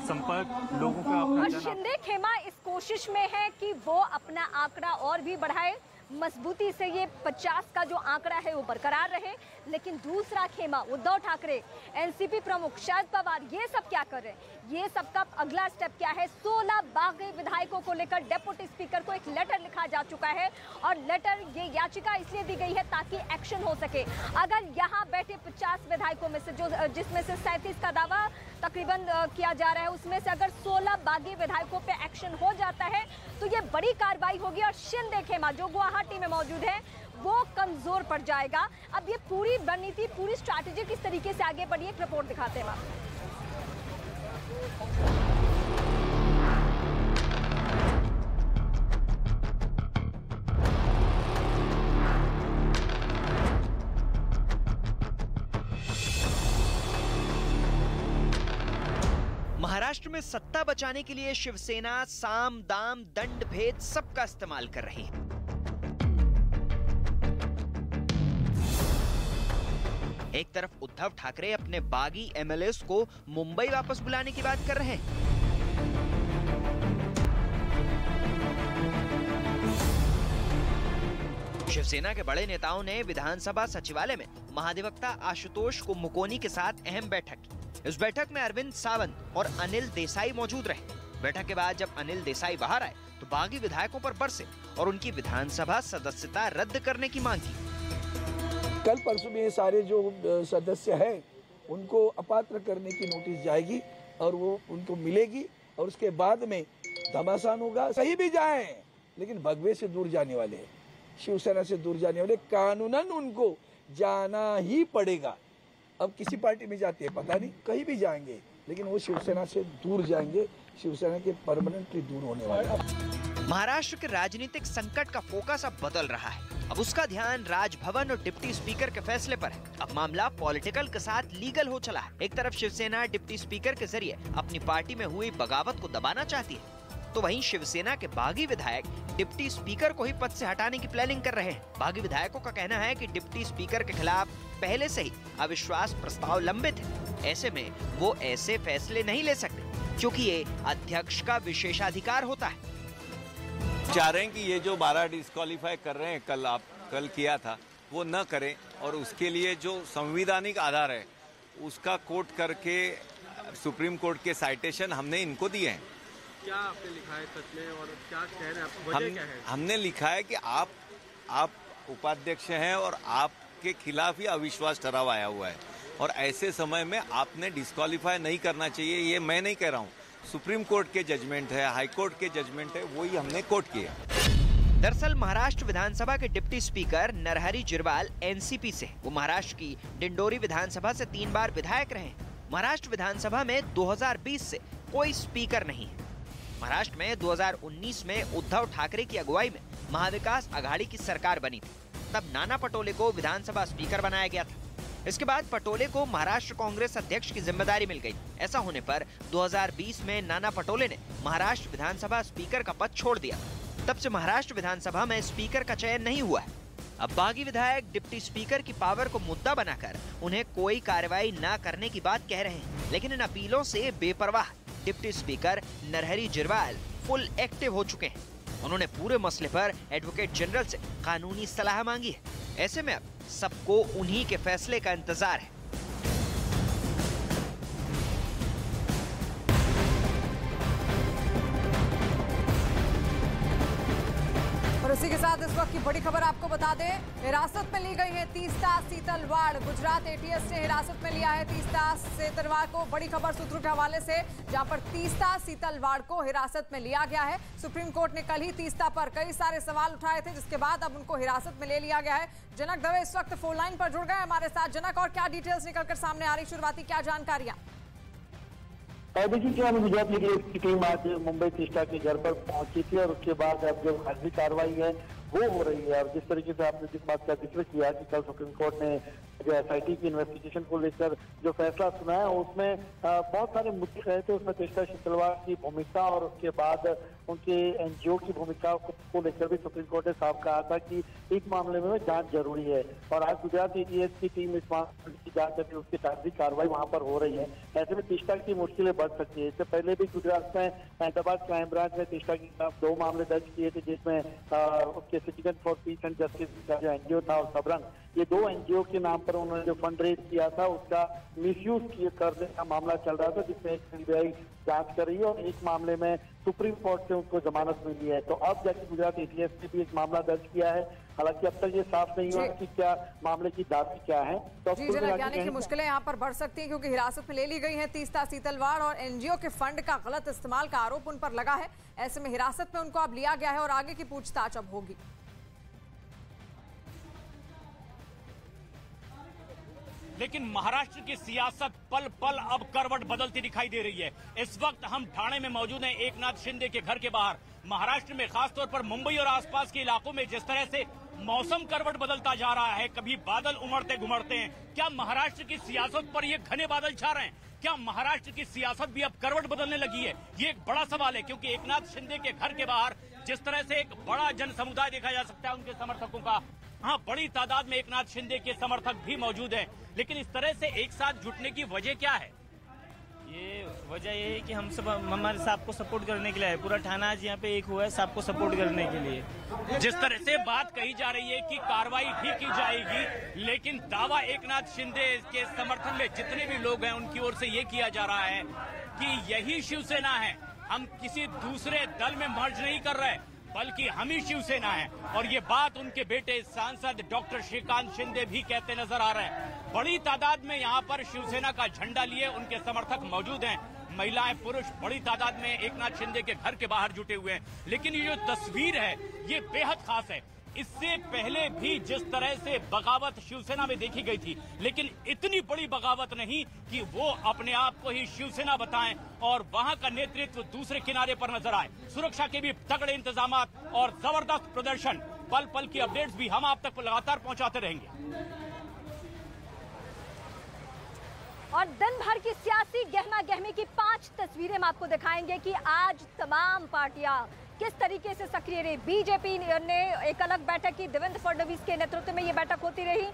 S3: संपर्क लोगों का अपना
S4: शिंदे खेमा इस कोशिश में है कि वो अपना आंकड़ा और भी बढ़ाए, मजबूती से ये 50 का जो आंकड़ा है वो बरकरार रहे। लेकिन दूसरा खेमा उद्धव ठाकरे, एनसीपी प्रमुख शरद पवार, ये सब क्या कर रहे हैं? ये सबका अगला स्टेप क्या है? 16 बागी विधायकों को लेकर डेप्यूटी स्पीकर को एक लेटर लिखा जा चुका है और लेटर, ये याचिका इसलिए दी गई है ताकि एक्शन हो सके। अगर यहाँ बैठे 50 विधायकों में से जिसमें से 37 का दावा तकरीबन किया जा रहा है, उसमें से अगर 16 बागी विधायकों पे एक्शन हो जाता है तो ये बड़ी कार्रवाई होगी और शिंदे खेमा जो गुवाहाटी में मौजूद है वो कमजोर पड़ जाएगा। अब ये पूरी रणनीति, पूरी स्ट्रैटेजी किस तरीके से आगे बढ़ी, एक रिपोर्ट दिखाते हैं आपको।
S8: महाराष्ट्र में सत्ता बचाने के लिए शिवसेना साम दाम दंड भेद सबका इस्तेमाल कर रही है। एक तरफ उद्धव ठाकरे अपने बागी एमएलएस को मुंबई वापस बुलाने की बात कर रहे हैं, शिवसेना के बड़े नेताओं ने विधानसभा सचिवालय में महाधिवक्ता आशुतोष कुंभकोनी के साथ अहम बैठक की। इस बैठक में अरविंद सावंत और अनिल देसाई मौजूद रहे। बैठक के बाद जब अनिल देसाई बाहर आए तो बागी विधायकों पर बरसे और उनकी विधानसभा सदस्यता रद्द करने की मांग की।
S9: कल परसों में ये सारे जो सदस्य हैं उनको अपात्र करने की नोटिस जाएगी और वो उनको मिलेगी और उसके बाद में घमासान होगा। सही भी जाए लेकिन भगवे से दूर जाने वाले, शिवसेना से दूर जाने वाले कानूनन उनको जाना ही पड़ेगा। अब किसी पार्टी में जाते हैं पता नहीं, कहीं भी जाएंगे लेकिन वो शिवसेना से दूर जाएंगे, शिवसेना के परमानेंटली दूर होने वाले।
S8: महाराष्ट्र के राजनीतिक संकट का फोकस अब बदल रहा है। अब उसका ध्यान राजभवन और डिप्टी स्पीकर के फैसले पर है। अब मामला पॉलिटिकल के साथ लीगल हो चला है। एक तरफ शिवसेना डिप्टी स्पीकर के जरिए अपनी पार्टी में हुई बगावत को दबाना चाहती है, तो वहीं शिवसेना के बागी विधायक डिप्टी स्पीकर को ही पद से हटाने की प्लानिंग कर रहे हैं। बागी विधायकों का कहना है कि डिप्टी स्पीकर के खिलाफ पहले से ही अविश्वास प्रस्ताव लंबित है। ऐसे में वो ऐसे फैसले नहीं ले सकते क्योंकि ये अध्यक्ष का विशेषाधिकार होता है।
S10: चाह रहे हैं कि ये जो 12 डिस्क्वालीफाई कर रहे हैं, कल किया था, वो न करें और उसके लिए जो संवैधानिक आधार है उसका कोट करके सुप्रीम कोर्ट के साइटेशन हमने इनको दिए हैं।
S2: क्या आपने लिखा है सच में और क्या कह रहे हैं, वजह क्या है?
S10: हमने लिखा है कि आप उपाध्यक्ष हैं और आपके खिलाफ ही अविश्वास ठराव आया हुआ है और ऐसे समय में आपने डिस्क्वालीफाई नहीं करना चाहिए। ये मैं नहीं कह रहा हूँ, सुप्रीम कोर्ट के जजमेंट है, हाई कोर्ट के जजमेंट है, वही हमने कोर्ट किया।
S8: दरअसल महाराष्ट्र विधानसभा के deputy speaker Narhari Zirwal NCP से, वो महाराष्ट्र की डिंडोरी विधानसभा से 3 बार विधायक रहे। महाराष्ट्र विधानसभा में 2020 से कोई स्पीकर नहीं है। महाराष्ट्र में 2019 में उद्धव ठाकरे की अगुवाई में महाविकास अघाड़ी की सरकार बनी थी। तब नाना पटोले को विधानसभा स्पीकर बनाया गया था। इसके बाद पटोले को महाराष्ट्र कांग्रेस अध्यक्ष की जिम्मेदारी मिल गई। ऐसा होने पर 2020 में नाना पटोले ने महाराष्ट्र विधानसभा स्पीकर का पद छोड़ दिया। तब से महाराष्ट्र विधानसभा में स्पीकर का चयन नहीं हुआ है। अब बागी विधायक डिप्टी स्पीकर की पावर को मुद्दा बनाकर उन्हें कोई कार्रवाई न करने की बात कह रहे हैं, लेकिन इन अपीलों से बेपरवाह deputy speaker Narhari Zirwal full active हो चुके हैं। उन्होंने पूरे मसले पर एडवोकेट जनरल से कानूनी सलाह मांगी है। ऐसे में अब सबको उन्हीं के फैसले का इंतजार है।
S11: और इसी के साथ इस वक्त की बड़ी खबर आपको बता दें, हिरासत में ली गई है तीस्ता सीतलवाड़। गुजरात एटीएस ने हिरासत में लिया है तीस्ता सीतलवाड़ को। बड़ी खबर सूत्रों के हवाले से, जहां पर तीस्ता सीतलवाड़ को हिरासत में लिया गया है। सुप्रीम कोर्ट ने कल ही तीस्ता पर कई सारे सवाल उठाए थे, जिसके बाद अब उनको हिरासत में ले लिया गया है। जनक दवे इस वक्त फोन लाइन पर जुड़ गए हमारे साथ। जनक, और क्या डिटेल्स निकलकर सामने आ रही, शुरुआती क्या जानकारियां?
S12: देखिए क्या गुजरात की टीम आज मुंबई तीस्ता के घर पर पहुंची थी और उसके बाद अब जो खासी कार्रवाई है वो हो रही है। और जिस तरीके से आपने जिस बात का जिक्र किया कि कल सुप्रीम कोर्ट ने जो SIT की इन्वेस्टिगेशन को लेकर जो फैसला सुना है उसमें बहुत सारे मुद्दे रहे थे। उसमें तेजता शीतलवाड़ की भूमिका और उसके बाद उनके NGO की भूमिका को लेकर भी सुप्रीम कोर्ट ने साफ कहा था कि एक मामले में जांच जरूरी है। और आज गुजरात ATS की टीम इस मामले की जांच करके उसकी कागजी कार्रवाई वहां पर हो रही है। ऐसे में तेजता की मुश्किलें बढ़ सकती है। इससे पहले भी गुजरात में हैदराबाद क्राइम ब्रांच ने तेजता के खिलाफ 2 मामले दर्ज किए थे, जिसमें उसके citizen for piece and justice का जो NGO था और सबरंग, ये 2 NGO के नाम पर उन्होंने जो फंड रेज किया था उसका मिसयूज करने का मामला चल रहा था, जिसमें एक CBI जांच कर रही है और एक मामले में सुप्रीम कोर्ट से उनको जमानत मिली है। तो अब जाके गुजरात ATS ने भी एक मामला दर्ज किया है। हालांकि अब तक ये साफ नहीं हुआ कि क्या मामले की दादी क्या है। तो
S11: यानी कि मुश्किलें यहाँ पर बढ़ सकती हैं, क्योंकि हिरासत में ले ली गई है तीस्ता सीतलवाड़ और NGO के फंड का गलत इस्तेमाल का आरोप उन पर लगा है। ऐसे में हिरासत में उनको अब लिया गया है और आगे की पूछताछ अब होगी।
S1: लेकिन महाराष्ट्र की सियासत पल पल अब करवट बदलती दिखाई दे रही है। इस वक्त हम ठाणे में मौजूद हैं, एकनाथ शिंदे के घर के बाहर। महाराष्ट्र में खासतौर पर मुंबई और आसपास के इलाकों में जिस तरह से मौसम करवट बदलता जा रहा है, कभी बादल उमड़ते घुमड़ते हैं, क्या महाराष्ट्र की सियासत पर ये घने बादल छा रहे हैं? क्या महाराष्ट्र की सियासत भी अब करवट बदलने लगी है? ये एक बड़ा सवाल है, क्योंकि एकनाथ शिंदे के घर के बाहर जिस तरह से एक बड़ा जन समुदाय देखा जा सकता है उनके समर्थकों का, हाँ, बड़ी तादाद में एकनाथ शिंदे के समर्थक भी मौजूद हैं। लेकिन इस तरह से एक साथ जुटने की वजह क्या है?
S13: ये वजह ये है कि हम सब हमारे साहब को सपोर्ट करने के लिए है। पूरा थाना आज यहाँ पे एक हुआ है साहब को सपोर्ट करने के लिए।
S1: जिस तरह से बात कही जा रही है कि कार्रवाई भी की जाएगी, लेकिन दावा एकनाथ शिंदे के समर्थन में जितने भी लोग हैं उनकी ओर से ये किया जा रहा है कि यही शिवसेना है, हम किसी दूसरे दल में मर्ज नहीं कर रहे, बल्कि हम ही शिवसेना है। और ये बात उनके बेटे सांसद डॉक्टर श्रीकांत शिंदे भी कहते नजर आ रहे हैं। बड़ी तादाद में यहाँ पर शिवसेना का झंडा लिए उनके समर्थक मौजूद हैं। महिलाएं, पुरुष बड़ी तादाद में एकनाथ शिंदे के घर के बाहर जुटे हुए हैं। लेकिन ये जो तस्वीर है ये बेहद खास है। इससे पहले भी जिस तरह से बगावत शिवसेना में देखी गई थी, लेकिन इतनी बड़ी बगावत नहीं कि वो अपने आप को ही शिवसेना बताएं और वहां का नेतृत्व दूसरे किनारे पर नजर आए। सुरक्षा के भी तगड़े इंतजाम और जबरदस्त प्रदर्शन, पल पल की अपडेट्स भी हम आप तक लगातार पहुंचाते रहेंगे।
S4: और दिन भर की सियासी गहमा गहमी की 5 तस्वीरें हम आपको दिखाएंगे कि आज तमाम पार्टियां किस तरीके से सक्रिय रही। बीजेपी ने एक अलग बैठक की, देवेंद्र फडणवीस के नेतृत्व में ये बैठक होती रही।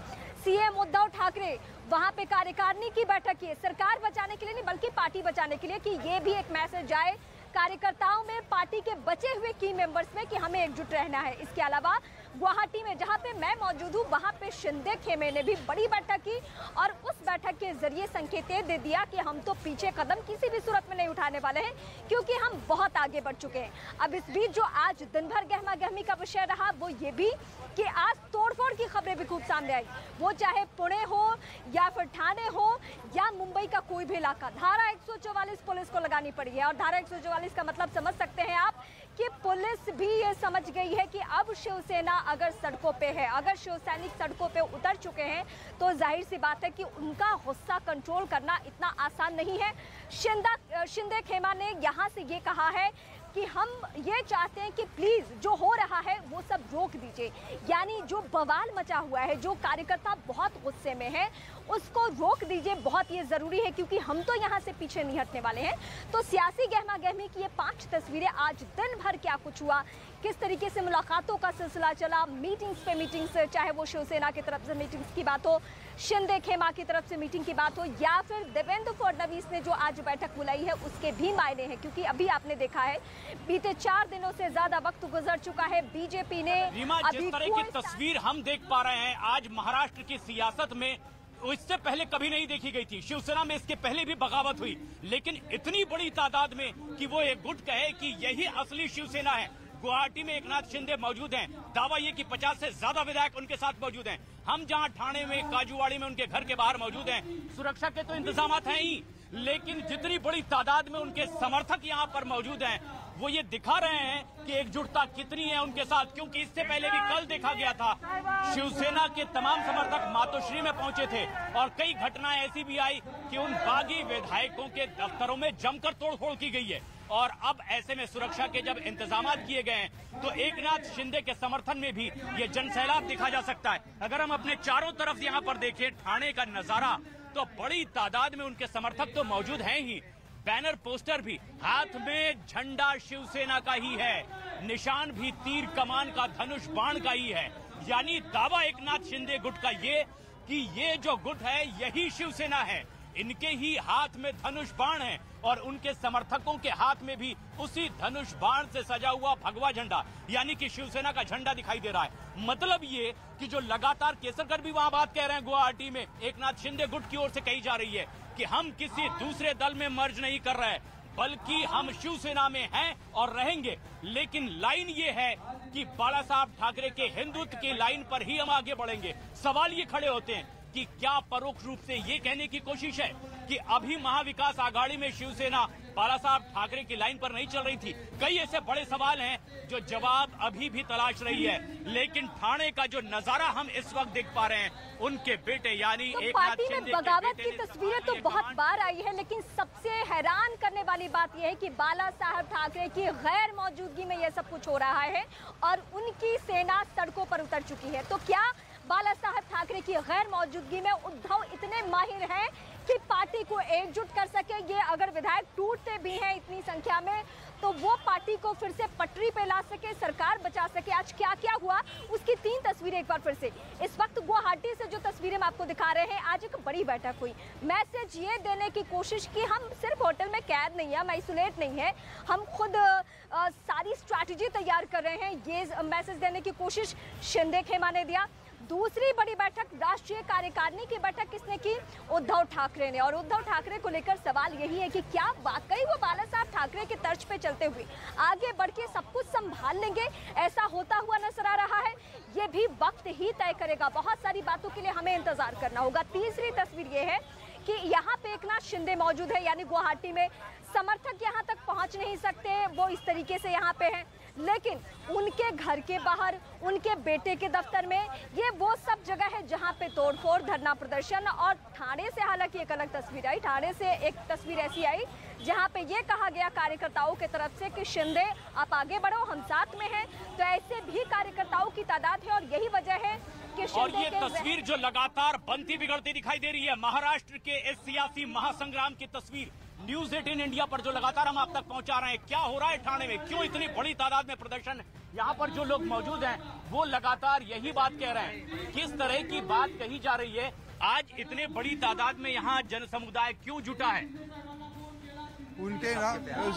S4: CM उद्धव ठाकरे वहां पे कार्यकारिणी की बैठक की, सरकार बचाने के लिए नहीं बल्कि पार्टी बचाने के लिए, कि ये भी एक मैसेज आए कार्यकर्ताओं में, पार्टी के बचे हुए की मेंबर्स में कि हमें एकजुट रहना है। इसके अलावा गुवाहाटी में जहां पे मैं मौजूद हूं वहां पे शिंदे खेमे ने भी बड़ी बैठक की और उस बैठक के जरिए संकेत दे दिया कि हम तो पीछे कदम किसी भी सूरत में नहीं उठाने वाले हैं, क्योंकि हम बहुत आगे बढ़ चुके हैं। अब इस बीच जो आज दिन भर गहमा गहमी का विषय रहा वो ये भी कि आज तोड़फोड़ की खबरें भी खूब सामने आई, वो चाहे पुणे हो या फिर ठाणे हो या मुंबई का कोई भी इलाका। धारा 144 पुलिस को लगानी पड़ी है और धारा 144 का मतलब समझ सकते हैं आप कि पुलिस भी ये समझ गई है कि अब शिवसेना अगर सड़कों पे है, अगर शिव सैनिक सड़कों पे उतर चुके हैं तो जाहिर सी बात है कि उनका गुस्सा कंट्रोल करना इतना आसान नहीं है। शिंदे खेमा ने यहाँ से ये कहा है कि हम ये चाहते हैं कि प्लीज जो हो रहा है वो सब रोक दीजिए, यानी जो बवाल मचा हुआ है, जो कार्यकर्ता बहुत गुस्से में है उसको रोक दीजिए, बहुत ये जरूरी है, क्योंकि हम तो यहाँ से पीछे नहीं हटने वाले हैं। तो सियासी गहमा गहमी की ये 5 तस्वीरें, आज दिन भर क्या कुछ हुआ, किस तरीके से मुलाकातों का सिलसिला चला, मीटिंग्स पे मीटिंग्स, चाहे वो शिवसेना की तरफ से मीटिंग्स की बात हो, शिंदे खेमा की तरफ से मीटिंग की बात हो, या फिर देवेंद्र फडणवीस ने जो आज बैठक बुलाई है उसके भी मायने हैं। क्योंकि अभी आपने देखा है बीते 4 दिनों से ज्यादा वक्त गुजर चुका है, बीजेपी ने
S1: जिस तरह की तस्वीर हम देख पा रहे हैं आज महाराष्ट्र की सियासत में, इससे पहले कभी नहीं देखी गई थी। शिवसेना में इसके पहले भी बगावत हुई, लेकिन इतनी बड़ी तादाद में कि वो एक गुट कहे कि यही असली शिवसेना है। गुवाहाटी में एकनाथ शिंदे मौजूद हैं, दावा ये कि 50 से ज्यादा विधायक उनके साथ मौजूद हैं। हम जहां ठाणे में, काजूवाड़ी में उनके घर के बाहर मौजूद हैं, सुरक्षा के तो इंतजाम हैं ही, लेकिन जितनी बड़ी तादाद में उनके समर्थक यहां पर मौजूद हैं वो ये दिखा रहे हैं कि एकजुटता कितनी है उनके साथ, क्योंकि इससे पहले भी कल देखा गया था शिवसेना के तमाम समर्थक मातोश्री में पहुंचे थे और कई घटनाएं ऐसी भी आई कि उन बागी विधायकों के दफ्तरों में जमकर तोड़फोड़ की गई है। और अब ऐसे में सुरक्षा के जब इंतजाम किए गए हैं तो एकनाथ शिंदे के समर्थन में भी ये जनसैलाब देखा जा सकता है। अगर हम अपने चारों तरफ यहाँ पर देखें ठाणे का नजारा, तो बड़ी तादाद में उनके समर्थक तो मौजूद हैं ही, बैनर पोस्टर भी, हाथ में झंडा शिवसेना का ही है, निशान भी तीर कमान का धनुष बाण का ही है। यानी दावा एकनाथ शिंदे गुट का ये कि ये जो गुट है यही शिवसेना है, इनके ही हाथ में धनुष बाण है और उनके समर्थकों के हाथ में भी उसी धनुष बाण से सजा हुआ भगवा झंडा, यानी कि शिवसेना का झंडा दिखाई दे रहा है। मतलब ये कि जो लगातार केसरकर भी वहां बात कह रहे हैं गुवाहाटी में एकनाथ शिंदे गुट की ओर से कही जा रही है कि हम किसी दूसरे दल में मर्ज नहीं कर रहे, बल्कि हम शिवसेना में हैं और रहेंगे। लेकिन लाइन ये है कि बाला साहब ठाकरे के हिंदुत्व की लाइन पर ही हम आगे बढ़ेंगे। सवाल ये खड़े होते हैं कि क्या परोक्ष रूप से ये कहने की कोशिश है कि अभी महाविकास आघाड़ी में शिवसेना बाला साहब ठाकरे की लाइन पर नहीं चल रही थी? कई ऐसे बड़े सवाल हैं जो जवाब अभी भी तलाश रही है। लेकिन ठाणे का जो नजारा हम इस वक्त देख पा रहे हैं, उनके बेटे यानी
S4: तो पार्टी में बगावत की तस्वीरें तो बहुत बार आई है, लेकिन सबसे हैरान करने वाली बात यह है कि बाला साहब ठाकरे की गैर मौजूदगी में यह सब कुछ हो रहा है और उनकी सेना सड़कों पर उतर चुकी है। तो क्या बाला साहब ठाकरे की गैर मौजूदगी में उद्धव इतने माहिर हैं कि पार्टी को एकजुट कर सके? ये अगर विधायक टूटते भी हैं इतनी संख्या में तो वो पार्टी को फिर से पटरी पे ला सके, सरकार बचा सके। आज क्या क्या हुआ उसकी 3 तस्वीरें एक बार फिर से। इस वक्त गुवाहाटी से जो तस्वीरें हम आपको दिखा रहे हैं, आज एक बड़ी बैठक हुई, मैसेज ये देने की कोशिश की हम सिर्फ होटल में कैद नहीं है, हम आइसोलेट नहीं है, हम खुद सारी स्ट्रैटेजी तैयार कर रहे हैं। ये मैसेज देने की कोशिश शिंदे खेमा ने दिया। दूसरी बड़ी बैठक राष्ट्रीय कार्यकारिणी की बैठक किसने की? उद्धव ठाकरे ने। और उद्धव ठाकरे को लेकर सवाल यही है कि क्या वाकई वो बाला साहब ठाकरे के तर्ज पे चलते हुए आगे बढ़ के सब कुछ संभाल लेंगे? ऐसा होता हुआ नजर आ रहा है, ये भी वक्त ही तय करेगा। बहुत सारी बातों के लिए हमें इंतजार करना होगा। तीसरी तस्वीर ये है कि यहाँ पे एकनाथ शिंदे मौजूद है, यानी गुवाहाटी में समर्थक यहाँ तक पहुँच नहीं सकते, वो इस तरीके से यहाँ पे हैं। लेकिन उनके घर के बाहर, उनके बेटे के दफ्तर में, ये वो सब जगह है जहां पे तोड़फोड़, धरना प्रदर्शन। और ठाणे से हालांकि एक अलग तस्वीर आई, ठाणे से एक तस्वीर ऐसी आई जहां पे ये कहा गया कार्यकर्ताओं की तरफ से कि शिंदे आप आगे बढ़ो, हम साथ में हैं। तो ऐसे भी कार्यकर्ताओं की तादाद है और यही वजह है कि
S1: और ये तस्वीर जो लगातार बनती बिगड़ती दिखाई दे रही है, महाराष्ट्र के इस सियासी महासंग्राम की तस्वीर न्यूज 18 इंडिया पर जो लगातार हम आप तक पहुंचा रहे हैं। क्या हो रहा है ठाणे में, क्यों इतनी बड़ी तादाद में प्रदर्शन? यहाँ पर जो लोग मौजूद हैं वो लगातार यही बात कह रहे हैं। किस तरह की बात कही जा रही है? आज इतने बड़ी तादाद में यहाँ जन समुदाय क्यों जुटा है?
S14: उनके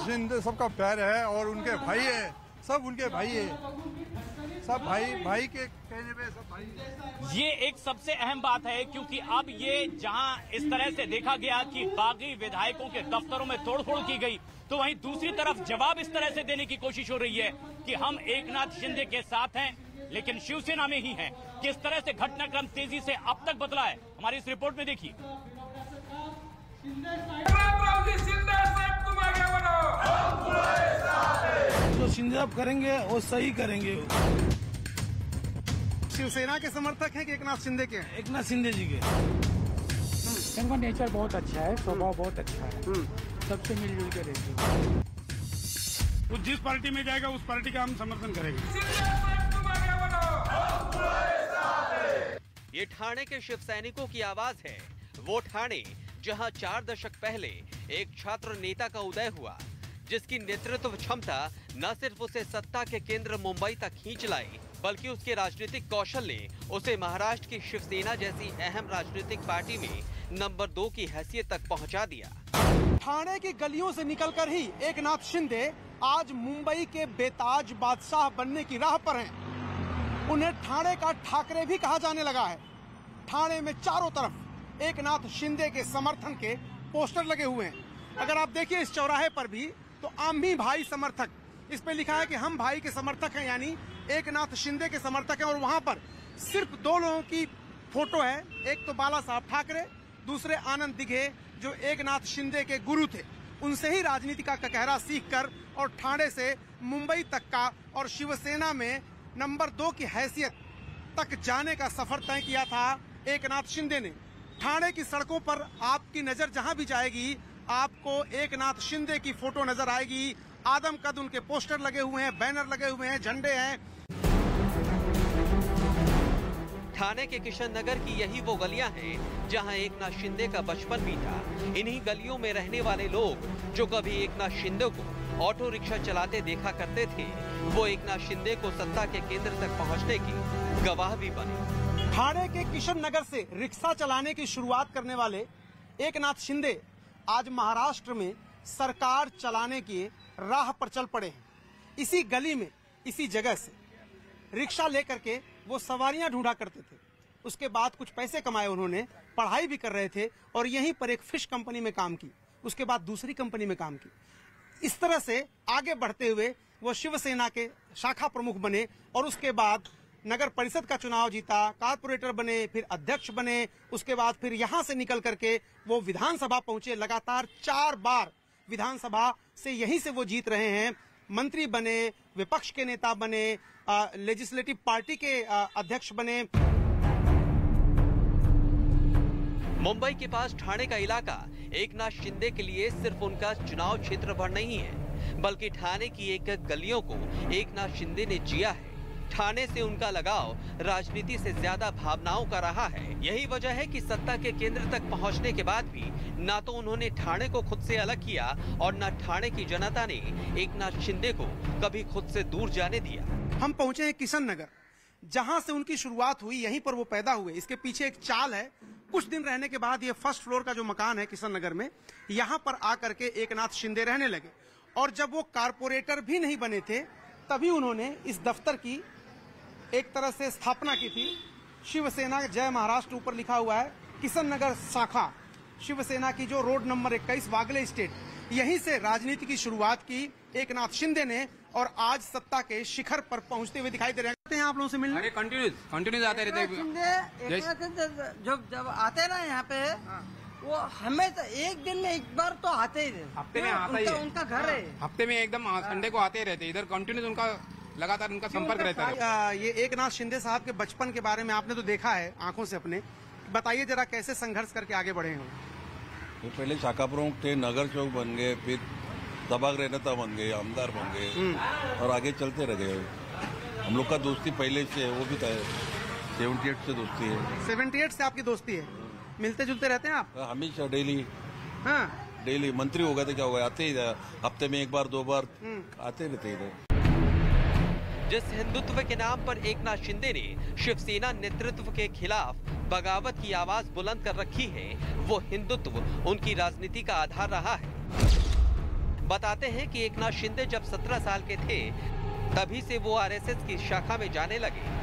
S14: शिंदे सबका प्यार है और उनके भाई है, सब उनके भाई है, सब भाई के कहने पे सब भाई है।
S1: ये एक सबसे अहम बात है, क्योंकि अब ये जहां इस तरह से देखा गया कि बागी विधायकों के दफ्तरों में तोड़फोड़ की गई, तो वहीं दूसरी तरफ जवाब इस तरह से देने की कोशिश हो रही है कि हम एकनाथ शिंदे के साथ हैं लेकिन शिवसेना में ही हैं। किस तरह से घटनाक्रम तेजी से अब तक बदला है, हमारी इस रिपोर्ट में देखिए।
S15: जो शिंदे आप करेंगे वो सही करेंगे।
S16: शिवसेना के समर्थक हैं कि एकनाथ शिंदे के?
S15: एकनाथ शिंदे जी के।
S17: इनका नेचर बहुत अच्छा है, स्वभाव बहुत अच्छा है, सबसे मिलजुल के रहते।
S16: वो जिस पार्टी में जाएगा उस पार्टी का हम समर्थन करेंगे।
S18: ये ठाणे के शिव सैनिकों की आवाज है। वो ठाणे जहां 4 दशक पहले एक छात्र नेता का उदय हुआ, जिसकी नेतृत्व क्षमता न सिर्फ उसे सत्ता के केंद्र मुंबई तक खींच लाई, बल्कि उसके राजनीतिक कौशल ने उसे महाराष्ट्र की शिवसेना जैसी अहम राजनीतिक पार्टी में नंबर 2 की हैसियत तक पहुंचा दिया।
S16: ठाणे की गलियों से निकलकर ही एकनाथ शिंदे आज मुंबई के बेताज बादशाह बनने की राह पर हैं। उन्हें ठाणे का ठाकरे भी कहा जाने लगा है। ठाणे में चारों तरफ एकनाथ शिंदे के समर्थन के पोस्टर लगे हुए हैं। अगर आप देखिए इस चौराहे पर भी, तो आम्ही भाई समर्थक, इस पे लिखा है कि हम भाई के समर्थक हैं, यानी एकनाथ शिंदे के समर्थक हैं। और वहां पर सिर्फ 2 लोगों की फोटो है, एक तो बाला साहब ठाकरे, दूसरे आनंद दिघे जो एकनाथ शिंदे के गुरु थे। उनसे ही राजनीति का ककहरा सीखकर और ठाणे से मुंबई तक का और शिवसेना में नंबर 2 की हैसियत तक जाने का सफर तय किया था एकनाथ शिंदे ने। ठाणे की सड़कों पर आपकी नजर जहां भी जाएगी, आपको एकनाथ शिंदे की फोटो नजर आएगी। आदमकद उनके पोस्टर लगे हुए हैं, बैनर लगे हुए हैं, झंडे हैं।
S18: ठाणे के किशन नगर की यही वो गलियां हैं जहां एकनाथ शिंदे का बचपन बीता। इन्हीं गलियों में रहने वाले लोग जो कभी एकनाथ शिंदे को ऑटो रिक्शा चलाते देखा करते थे, वो एकनाथ शिंदे को सत्ता के केंद्र तक पहुंचने की गवाह भी बने।
S16: ठाणे के किशन नगर से रिक्शा चलाने की शुरुआत करने वाले एकनाथ शिंदे आज महाराष्ट्र में सरकार चलाने की राह पर चल पड़े हैं। इसी गली में, इसी जगह से रिक्शा लेकर के वो सवारियां ढूंढा करते थे। उसके बाद कुछ पैसे कमाए उन्होंने, पढ़ाई भी कर रहे थे और यहीं पर एक फिश कंपनी में काम की, उसके बाद दूसरी कंपनी में काम की। इस तरह से आगे बढ़ते हुए वो शिवसेना के शाखा प्रमुख बने और उसके बाद नगर परिषद का चुनाव जीता, कारपोरेटर बने, फिर अध्यक्ष बने। उसके बाद फिर यहाँ से निकल करके वो विधानसभा पहुंचे। लगातार 4 बार विधानसभा से यहीं से वो जीत रहे हैं। मंत्री बने, विपक्ष के नेता बने, लेजिस्लेटिव पार्टी के अध्यक्ष बने।
S18: मुंबई के पास ठाणे का इलाका एकनाथ शिंदे के लिए सिर्फ उनका चुनाव क्षेत्र भर नहीं है, बल्कि ठाणे की एक एक गलियों को एकनाथ शिंदे ने जिया है। ठाणे से उनका लगाव राजनीति से ज्यादा भावनाओं का रहा है। यही वजह है कि सत्ता के केंद्र तक पहुंचने के बाद भी न तो उन्होंने ठाणे को खुद से अलग किया और न ठाणे की जनता ने एकनाथ शिंदे को कभी खुद से दूर जाने दिया।
S16: हम पहुंचे हैं किशन नगर, जहां से उनकी शुरुआत हुई, यहीं पर वो पैदा हुए। इसके पीछे एक चाल है। कुछ दिन रहने के बाद ये फर्स्ट फ्लोर का जो मकान है किशन नगर में, यहाँ पर आकर के एकनाथ शिंदे रहने लगे। और जब वो कारपोरेटर भी नहीं बने थे, तभी उन्होंने इस दफ्तर की एक तरह से स्थापना की थी। शिवसेना जय महाराष्ट्र ऊपर लिखा हुआ है। किशन नगर शाखा शिवसेना की जो रोड नंबर 21 वागले स्टेट, यहीं से राजनीति की शुरुआत की एकनाथ शिंदे ने और आज सत्ता के शिखर पर पहुंचते हुए दिखाई दे रहे हैं। आप लोगों से मिलने
S19: अरे कंटिन्यूज आते रहते हैं।
S20: जब आते हैं ना यहाँ पे, वो हमेशा एक दिन में एक बार तो आते ही रहते।
S19: हफ्ते में आता ही है,
S20: उनका घर है।
S19: हफ्ते में एकदम संडे को आते ही रहते। इधर कंटिन्यूज उनका लगातार उनका संपर्क रहता है।
S16: ये एकनाथ शिंदे साहब के बचपन के बारे में आपने तो देखा है आंखों से अपने, बताइए जरा कैसे संघर्ष करके आगे बढ़े हैं।
S21: वो पहले शाखा प्रमुख थे, नगर चौक बन गए, फिर सभागृह नेता बन गए, आमदार बन गए और आगे चलते रह गए। हम लोग का दोस्ती पहले से है, वो भी था 78 से दोस्ती है।
S16: 78 से आपकी दोस्ती है? मिलते जुलते रहते हैं आप?
S21: हमेशा डेली।
S16: हाँ,
S21: डेली। मंत्री हो गए थे, क्या हो गया, आते ही हफ्ते में 1 बार 2 बार आते रहते इधर।
S18: जिस हिंदुत्व के नाम पर एकनाथ शिंदे ने शिवसेना नेतृत्व के खिलाफ बगावत की आवाज बुलंद कर रखी है, वो हिंदुत्व उनकी राजनीति का आधार रहा है। बताते हैं कि एकनाथ शिंदे जब 17 साल के थे, तभी से वो आरएसएस की शाखा में जाने लगे।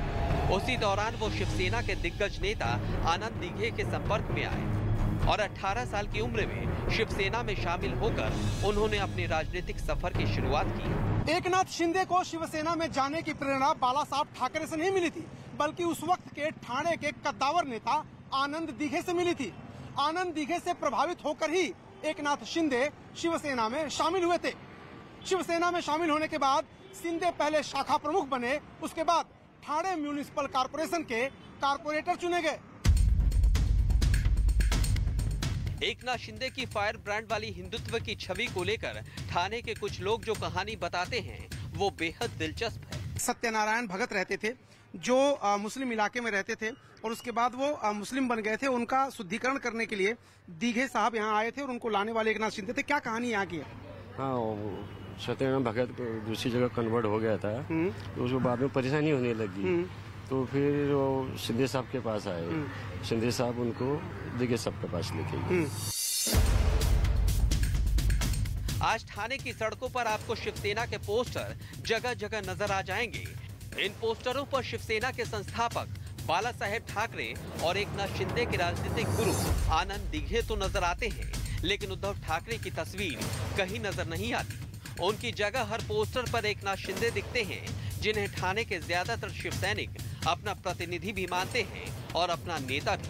S18: उसी दौरान वो शिवसेना के दिग्गज नेता आनंद दिघे के संपर्क में आए और 18 साल की उम्र में शिवसेना में शामिल होकर उन्होंने अपने राजनीतिक सफर की शुरुआत की।
S16: एकनाथ शिंदे को शिवसेना में जाने की प्रेरणा बाला साहब ठाकरे से नहीं मिली थी, बल्कि उस वक्त के ठाणे के कद्दावर नेता आनंद दिघे से मिली थी। आनंद दिघे से प्रभावित होकर ही एकनाथ शिंदे शिवसेना में शामिल हुए थे। शिवसेना में शामिल होने के बाद शिंदे पहले शाखा प्रमुख बने, उसके बाद ठाणे म्यूनिसिपल कॉर्पोरेशन के कॉर्पोरेटर चुने गए।
S18: एकनाथ शिंदे की फायर ब्रांड वाली हिंदुत्व की छवि को लेकर ठाणे के कुछ लोग जो कहानी बताते हैं, वो बेहद दिलचस्प है।
S16: सत्यनारायण भगत रहते थे, जो मुस्लिम इलाके में रहते थे और उसके बाद वो मुस्लिम बन गए थे। उनका शुद्धिकरण करने के लिए दिघे साहब यहाँ आए थे और उनको लाने वाले एकनाथ शिंदे थे। क्या कहानी यहाँ की है?
S22: हाँ, सत्यनारायण भगत दूसरी जगह कन्वर्ट हो गया था, तो उसको बाद में परेशानी होने लगी, तो फिर वो शिंदे साहब के पास आए। शिंदे साहब उनको दिघे साहब के पास लेके गए।
S18: आज ठाणे की सड़कों पर आपको शिवसेना के पोस्टर जगह जगह नजर आ जाएंगे। इन पोस्टरों पर शिवसेना के संस्थापक बाला साहेब ठाकरे और एकनाथ शिंदे के राजनीतिक गुरु आनंद दिघे तो नजर आते हैं, लेकिन उद्धव ठाकरे की तस्वीर कहीं नजर नहीं आती। उनकी जगह हर पोस्टर पर एकनाथ शिंदे दिखते हैं, जिन्हें ठाणे के ज्यादातर शिवसैनिक अपना प्रतिनिधि भी मानते हैं और अपना नेता भी।